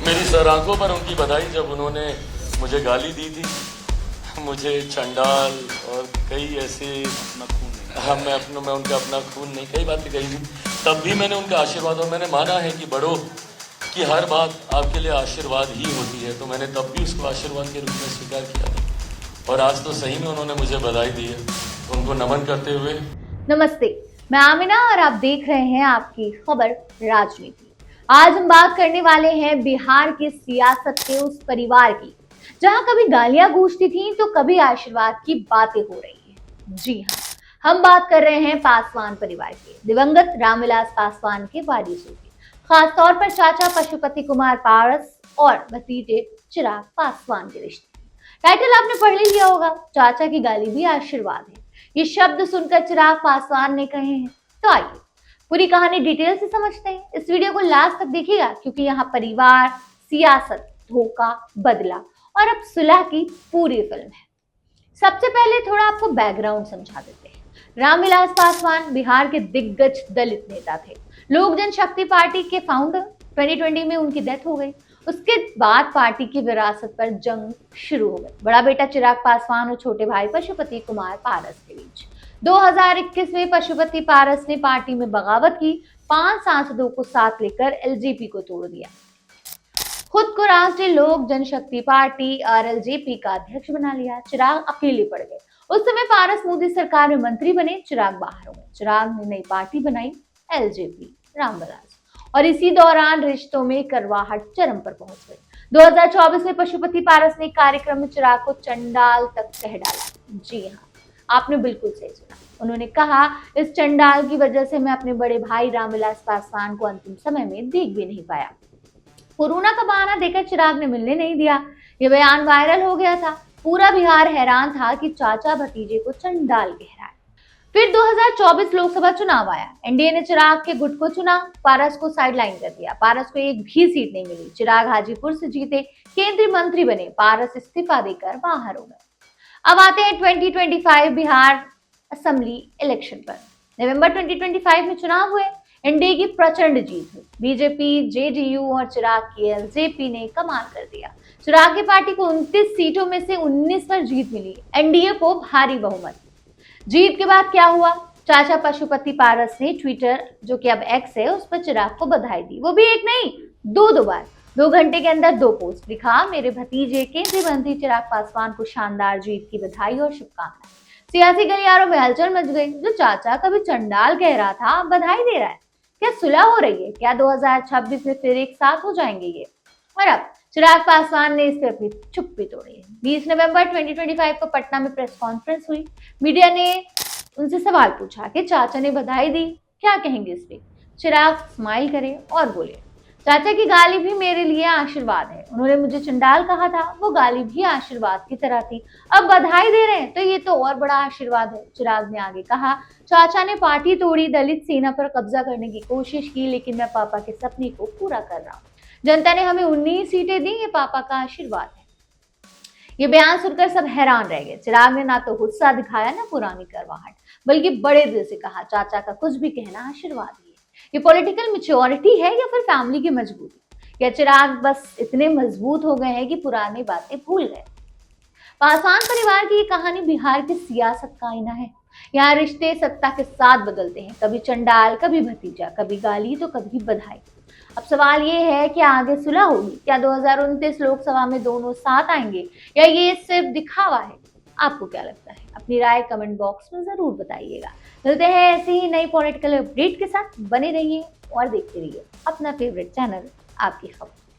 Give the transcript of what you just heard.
मेरी सर आंखों पर उनकी बधाई जब उन्होंने मुझे गाली दी थी, मुझे चंडाल और कई ऐसे मैं उनका अपना खून नहीं, कई बातें कही थी, तब भी मैंने उनका आशीर्वाद, और मैंने माना है कि बड़ों की हर बात आपके लिए आशीर्वाद ही होती है, तो मैंने तब भी उसको आशीर्वाद के रूप में स्वीकार किया था। और आज तो सही में उन्होंने मुझे बधाई दी है, तो उनको नमन करते हुए। नमस्ते, मैं आमिना और आप देख रहे हैं आपकी खबर राजनीति। आज हम बात करने वाले हैं बिहार की सियासत के उस परिवार की जहां कभी गालियां गूंजती थी तो कभी आशीर्वाद की बातें हो रही हैं। जी हाँ, हम बात कर रहे हैं पासवान परिवार के, दिवंगत रामविलास पासवान के वारिसों की, खासतौर पर चाचा पशुपति कुमार पारस और भतीजे चिराग पासवान के रिश्ते। टाइटल आपने पढ़ ही लिया होगा, चाचा की गाली भी आशीर्वाद है। ये शब्द सुनकर चिराग पासवान ने कहे हैं। तो आइए पूरी कहानी डिटेल से समझते हैं। इस वीडियो को लास्ट तक देखिएगा क्योंकि यहाँ परिवार, सियासत, धोखा, बदला और अब सुलह की पूरी फिल्म है। सबसे पहले थोड़ा आपको बैकग्राउंड समझा देते हैं। रामविलास पासवान बिहार के दिग्गज दलित नेता थे, लोक जनशक्ति पार्टी के फाउंडर। 2020 में उनकी डेथ हो गई। उसके बाद पार्टी की विरासत पर जंग शुरू हो गई, बड़ा बेटा चिराग पासवान और छोटे भाई पशुपति कुमार पारस के बीच। 2021 में पशुपति पारस ने पार्टी में बगावत की, 5 सांसदों को साथ लेकर एलजेपी को तोड़ दिया, खुद को राष्ट्रीय लोक जनशक्ति पार्टी और एलजेपी का अध्यक्ष बना लिया। चिराग अकेले पड़ गए। उस समय पारस मोदी सरकार में मंत्री बने, चिराग बाहर हो गए। चिराग ने नई पार्टी बनाई, एलजेपी रामविलास, और इसी दौरान रिश्तों में करवाहट चरम पर पहुंच गई। 2024 में पशुपति पारस ने कार्यक्रम में चिराग को चंडाल तक कह डाला। जी हाँ, आपने बिल्कुल सही सुना। उन्होंने कहा, इस चंडाल की वजह से मैं अपने बड़े भाई रामविलास पासवान को अंतिम समय में देख भी नहीं पाया। कोरोना का बहाना देकर चिराग ने मिलने नहीं दिया। ये बयान वायरल हो गया था। पूरा बिहार हैरान था कि चाचा भतीजे को चंडाल कह रहा है। फिर 2024 लोकसभा चुनाव आया। एनडीए ने चिराग के गुट को चुना, पारस को साइडलाइन कर दिया। पारस को एक भी सीट नहीं मिली। चिराग हाजीपुर से जीते, केंद्रीय मंत्री बने, पारस इस्तीफा देकर बाहर हो गए। अब आते हैं 2025 बिहार असेंबली इलेक्शन पर। नवंबर 2025 में चुनाव हुए। एनडीए की प्रचंड जीत हुई। बीजेपी, जेडीयू और चिराग की एलजेपी ने कमाल कर दिया। चिराग की पार्टी को 29 सीटों में से 19 पर जीत मिली, एनडीए को भारी बहुमत। जीत के बाद क्या हुआ? चाचा पशुपति पारस ने ट्विटर, जो कि अब एक्स है, उस पर चिराग को बधाई दी। वो भी एक नहीं, दो बार। 2 घंटे के अंदर 2 पोस्ट लिखा, मेरे भतीजे केंद्रीय मंत्री चिराग पासवान को शानदार जीत की बधाई और शुभकामनाएं। सियासी गलियारों में हलचल मच गई। जो चाचा कभी चंडाल कह रहा था, अब बधाई दे रहा है। क्या सुलह हो रही है? क्या 2026 में फिर एक साथ हो जाएंगे ये? और अब चिराग पासवान ने इस पे अपनी चुप्पी तोड़ी है। 20 नवंबर 2025 को पटना में प्रेस कॉन्फ्रेंस हुई। मीडिया ने उनसे सवाल पूछा कि चाचा ने बधाई दी, क्या कहेंगे इस पे? चिराग स्माइल करे और बोले, चाचा की गाली भी मेरे लिए आशीर्वाद है। उन्होंने मुझे चंडाल कहा था, वो गाली भी आशीर्वाद की तरह थी। अब बधाई दे रहे हैं तो ये तो और बड़ा आशीर्वाद है। चिराग ने आगे कहा, चाचा ने पार्टी तोड़ी, दलित सेना पर कब्जा करने की कोशिश की, लेकिन मैं पापा के सपने को पूरा कर रहा हूँ। जनता ने हमें 19 सीटें दी, ये पापा का आशीर्वाद है। ये बयान सुनकर सब हैरान रह गए। चिराग ने ना तो गुस्सा दिखाया ना पुरानी करवाहट, बल्कि बड़े दिल से कहा, चाचा का कुछ भी कहना आशीर्वाद ही है। ये पॉलिटिकल मैच्योरिटी है या फिर फैमिली की मजबूती? या चिराग बस इतने मजबूत हो गए हैं कि पुरानी बातें भूल गए? पासवान परिवार की ये कहानी बिहार की सियासत का आईना है। यहाँ रिश्ते सत्ता के साथ बदलते हैं, कभी चंडाल, कभी भतीजा, कभी गाली तो कभी बधाई। अब सवाल ये है कि आगे सुलह होगी? क्या 2029 लोकसभा में दोनों साथ आएंगे या ये सिर्फ दिखावा है? आपको क्या लगता है? अपनी राय कमेंट बॉक्स में जरूर बताइएगा। मिलते हैं ऐसे ही नई पॉलिटिकल अपडेट के साथ। बने रहिए और देखते रहिए अपना फेवरेट चैनल आपकी खबर।